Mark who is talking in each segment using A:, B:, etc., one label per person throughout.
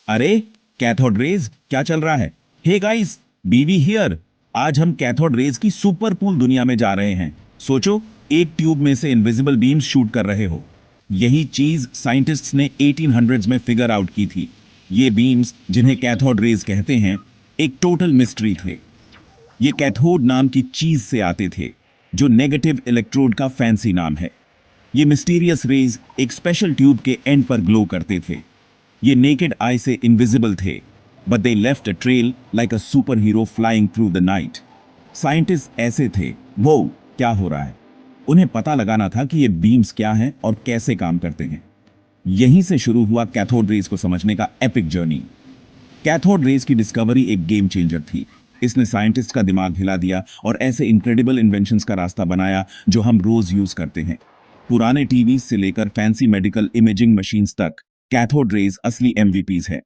A: अरे cathode rays क्या चल रहा है? हे गाइस, बीवी हियर। आज हम कैथोड रेज की सुपर कूल दुनिया में जा रहे हैं। सोचो, एक ट्यूब में से इनविजिबल बीम्स शूट कर रहे हो। यही चीज साइंटिस्ट्स ने 1800s में फिगर आउट की थी। ये बीम्स, जिन्हें कैथोड रेज कहते हैं, एक टोटल मिस्ट्री थे। ये कैथोड नाम की चीज से आते थे, जो नेगेटिव इलेक्ट्रोड का फैंसी नाम है। ये मिस्टीरियस रेज एक स्पेशल ट्यूब के एंड पर ग्लो करते थे। ये नेकेड आई से इनविजिबल थे, but they left a trail like a super hero flying through the night. Scientist ऐसे थे, वो क्या हो रहा है, उन्हें पता लगाना था कि ये बीम्स क्या हैं और कैसे काम करते हैं। यहीं से शुरू हुआ कैथोड रेज को समझने का एपिक जर्नी। कैथोड रेज की डिस्कवरी एक गेम चेंजर थी। इसने साइंटिस्ट का दिमाग हिला दिया और ऐसे इनक्रेडिबल इन्वेंशंस का रास्ता बनाया जो हम रोज यूज करते हैं। पुराने टीवी से लेकर फैंसी मेडिकल इमेजिंग मशीन्स तक, कैथोड रेज असली एमवीपीज है।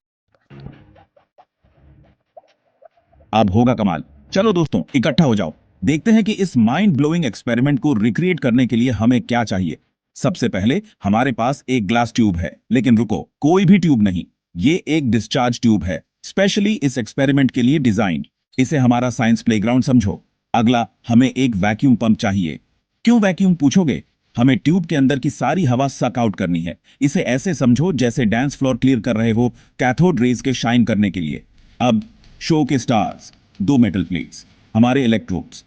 A: अब होगा कमाल। चलो दोस्तों, इकट्ठा हो जाओ। देखते हैं कि इस माइंड ब्लोइंग एक्सपेरिमेंट को रिक्रिएट करने के लिए हमें क्या चाहिए। सबसे पहले हमारे पास एक ग्लास ट्यूब है, लेकिन रुको, कोई भी ट्यूब नहीं। ये एक डिस्चार्ज ट्यूब है, स्पेशली इस एक्सपेरिमेंट के लिए डिजाइन। इसे हमारा साइंस प्लेग्राउंड समझो। अगला, हमें एक वैक्यूम पंप चाहिए। क्यों वैक्यूम पूछोगे? हमें ट्यूब के अंदर की सारी हवा सक आउट करनी है। इसे ऐसे समझो जैसे डांस फ्लोर क्लियर कर रहे हो कैथोड रेज के शाइन करने के लिए। अब शो के स्टार्स, दो मेटल प्लेट्स, हमारे इलेक्ट्रोड्स।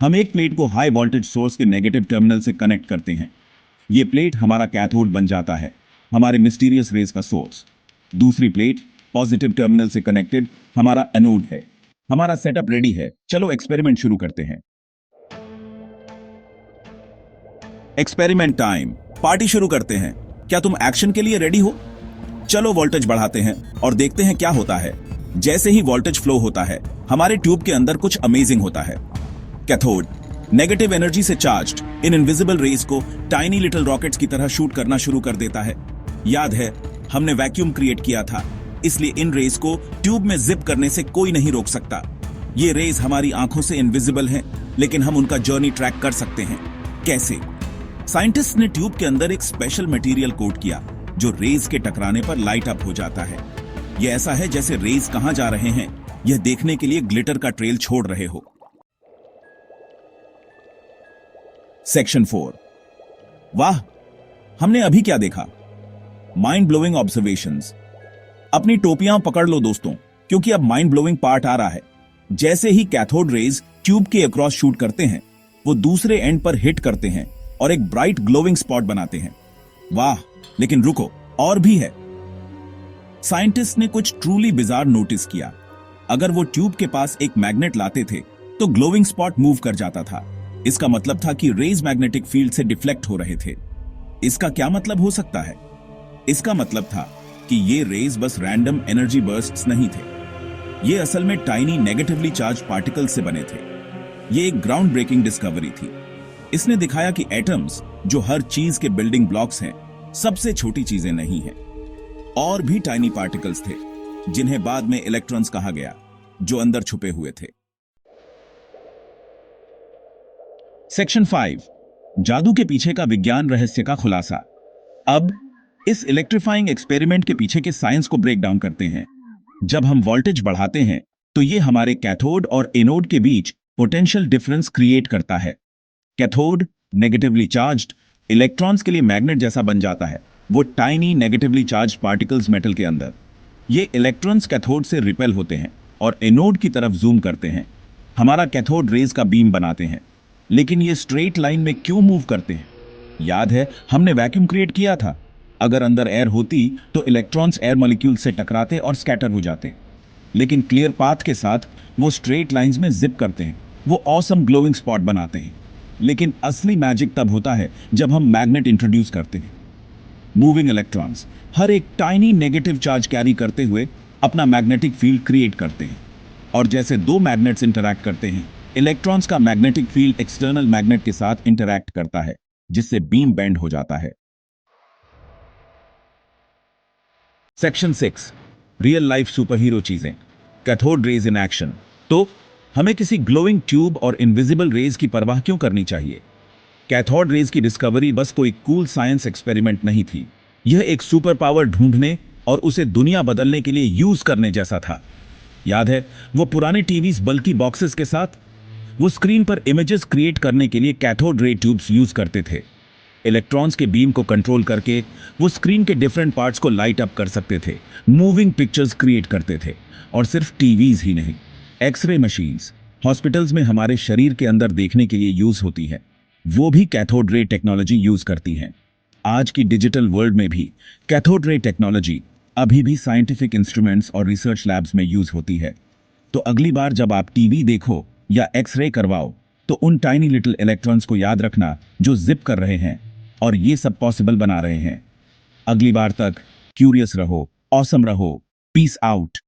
A: हम एक प्लेट को हाई वोल्टेज सोर्स के नेगेटिव टर्मिनल से कनेक्ट करते हैं। ये प्लेट हमारा कैथोड बन जाता है, हमारे मिस्टीरियस रेज का सोर्स। दूसरी प्लेट पॉजिटिव टर्मिनल से कनेक्टेड हमारा एनोड है। हमारा सेटअप रेडी है, चलो एक्सपेरिमेंट शुरू करते हैं। एक्सपेरिमेंट टाइम, पार्टी शुरू करते हैं। क्या तुम एक्शन के लिए रेडी हो? चलो वोल्टेज बढ़ाते हैं और देखते हैं क्या होता है। जैसे ही वोल्टेज फ्लो होता है, हमारे ट्यूब के अंदर कुछ अमेजिंग होता है। कैथोड नेगेटिव एनर्जी से चार्ज्ड इन इनविजिबल रेज को टाइनी लिटिल रॉकेट्स की तरह शूट करना शुरू कर देता है। याद है, हमने वैक्यूम क्रिएट किया था, इसलिए इन रेज को ट्यूब में जिप करने से कोई नहीं रोक सकता। ये रेज हमारी आंखों से इनविजिबल हैं, लेकिन हम उनका जर्नी ट्रैक कर सकते हैं। कैसे? साइंटिस्ट ने ट्यूब के अंदर एक स्पेशल मटेरियल कोट किया, जो रेज के टकराने पर लाइट अप हो जाता है। यह ऐसा है जैसे रेज कहां जा रहे हैं, यह देखने के लिए ग्लिटर का ट्रेल छोड़ रहे हो। सेक्शन 4। वाह, हमने अभी क्या देखा? Mind blowing observations. अपनी टोपियां पकड़ लो दोस्तों, क्योंकि अब माइंड ब्लोइंग पार्ट आ रहा है। जैसे ही कैथोड रेज ट्यूब के अक्रॉस शूट करते हैं, वो दूसरे एंड पर हिट करते हैं और एक ब्राइट ग्लोइंग स्पॉट बनाते हैं। वाह, लेकिन रुको, और भी है। साइंटिस्ट ने कुछ ट्रूली बिजार नोटिस किया। अगर वो ट्यूब के पास एक मैग्नेट लाते थे, तो ग्लोइंग स्पॉट मूव कर जाता था। इसका मतलब था कि रेज मैग्नेटिक फील्ड से डिफ्लेक्ट हो रहे थे। इसका क्या मतलब हो सकता है? इसका मतलब था कि ये रेज बस रैंडम एनर्जी बर्स्ट्स नहीं थे। ये असल में टाइनी नेगेटिवली चार्ज पार्टिकल्स से बने थे। ये एक ग्राउंड ब्रेकिंग डिस्कवरी थी। इसने दिखाया कि एटम्स, जो हर चीज के बिल्डिंग ब्लॉक्स हैं, सबसे छोटी चीजें नहीं हैं। और भी टाइनी पार्टिकल्स थे, जिन्हें बाद में इलेक्ट्रॉन्स कहा गया, जो अंदर छुपे हुए थे। सेक्शन 5, जादू के पीछे का विज्ञान रहस्य का खुलासा। अब इस इलेक्ट्रीफाइंग एक्सपेरिमेंट के पीछे के साइंस को ब्रेक डाउन करते हैं। जब हम वोल्टेज बढ़ाते हैं, तो ये हमारे कैथोड और एनोड के बीच पोटेंशियल डिफरेंस क्रिएट करता है। कैथोड नेगेटिवली चार्ज्ड इलेक्ट्रॉन्स के लिए मैग्नेट जैसा बन जाता है, वो tiny negatively charged particles metal के अंदर। ये इलेक्ट्रॉन्स कैथोड से रिपेल होते हैं और एनोड की तरफ जूम करते हैं, हमारा कैथोड रेज का बीम बनाते हैं। लेकिन ये स्ट्रेट लाइन में क्यों मूव करते हैं? याद है, हमने वैक्यूम क्रिएट किया था। अगर अंदर एयर होती, तो इलेक्ट्रॉन्स एयर मॉलिक्यूल से टकराते और स्कैटर हो जाते। लेकिन क्लियर पाथ के साथ वो स्ट्रेट लाइंस में जिप करते हैं, वो ऑसम ग्लोइंग स्पॉट बनाते हैं। लेकिन असली मैजिक तब होता है जब हम मैग्नेट इंट्रोड्यूस करते हैं। मूविंग इलेक्ट्रॉन्स हर एक टाइनी नेगेटिव चार्ज कैरी करते हुए अपना मैग्नेटिक फील्ड क्रिएट करते हैं। और जैसे दो मैग्नेट्स इंटरैक्ट करते हैं, इलेक्ट्रॉन्स का मैग्नेटिक फील्ड एक्सटर्नल मैग्नेट के साथ इंटरैक्ट करता है, जिससे बीम बेंड हो जाता है। Section 6, real life super hero चीजें, कैथोड रेज इन एक्शन। तो हमें किसी ग्लोइंग ट्यूब और इनविजिबल रेज की परवाह क्यों करनी चाहिए? कैथोड रेज की डिस्कवरी बस कोई कूल साइंस एक्सपेरिमेंट नहीं थी। यह एक सुपर पावर ढूंढने और उसे दुनिया बदलने के लिए यूज करने जैसा था। याद है वो पुराने टीवीज बल्कि बॉक्सेस के साथ? वो स्क्रीन पर इमेजेस क्रिएट करने के लिए कैथोड रे ट्यूब्स यूज करते थे। इलेक्ट्रॉन्स के बीम को कंट्रोल करके वो स्क्रीन के डिफरेंट पार्ट्स को लाइट अप कर सकते थे, मूविंग पिक्चर्स क्रिएट करते थे। और सिर्फ टीवीज ही नहीं, एक्सरे मशीन्स हॉस्पिटल्स में हमारे शरीर के अंदर देखने के लिए यूज होती है, वो भी कैथोड रे टेक्नोलॉजी यूज करती हैं। आज की डिजिटल वर्ल्ड में भी कैथोड रे टेक्नोलॉजी अभी भी साइंटिफिक इंस्ट्रूमेंट्स और रिसर्च लैब्स में यूज होती है। तो अगली बार जब आप टीवी देखो या एक्सरे करवाओ, तो उन टाइनी लिटिल इलेक्ट्रॉन्स को याद रखना जो जिप कर रहे हैं और ये सब पॉसिबल बना रहे हैं। अगली बार तक क्यूरियस रहो, ऑसम रहो, पीस आउट।